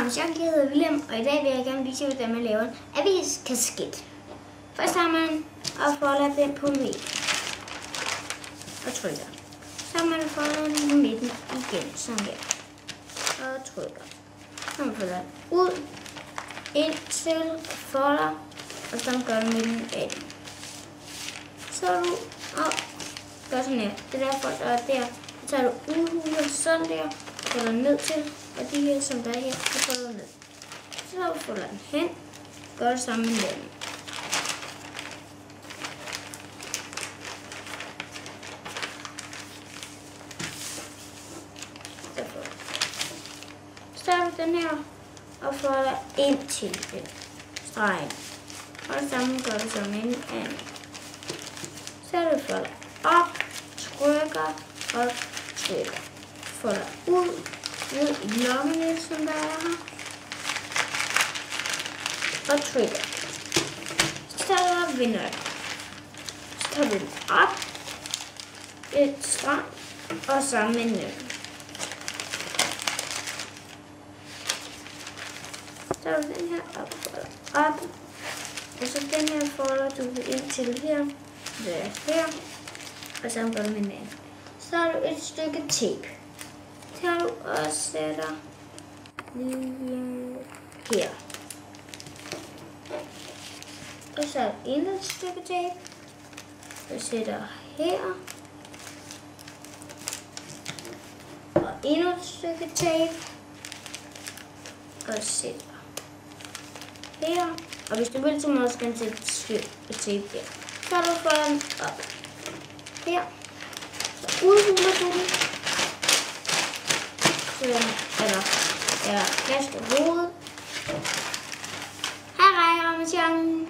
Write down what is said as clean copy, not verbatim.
Ramachan, jeg hedder William, og i dag vil jeg gerne vise jer, hvordan man laver en aviskasket. Først har man og folder den på midten og trykker. Så har man folder den på midten igen, sådan der, og trykker. Så man folder den ud, ind til folder, og så gør den midten af den. Så du og gør sådan her. Det der folder er der, så tager du udhuler sådan der, folder ned til, og de her, som der er her, så folder ned. Så folder den hen, gør det samme med den. Så tager du den her og folder ind til den stregen. Og det samme gør du så med en anden. Så du folder op, trykker og trykker. Folder ud, ned i lommene, som der er her. Og trykker. Så tager du og vinder den. Så tager du den op, et strand og sammen med den. Så tager du den her op, folder op. Og så den her folder du ind til her. Det er her. Og så gør du med den anden. Så har du et stykke tape. Tager du og sætter lige her. Og så endnu et stykke tape. Og sætter her. Og endnu et stykke tape. Og sætter her. Og hvis du vil, så må du også gerne sætte et stykke tape der. Så har du folder den op. Her. Så udhuler du den. Eller kaster hovedet. Hej, Ramachan.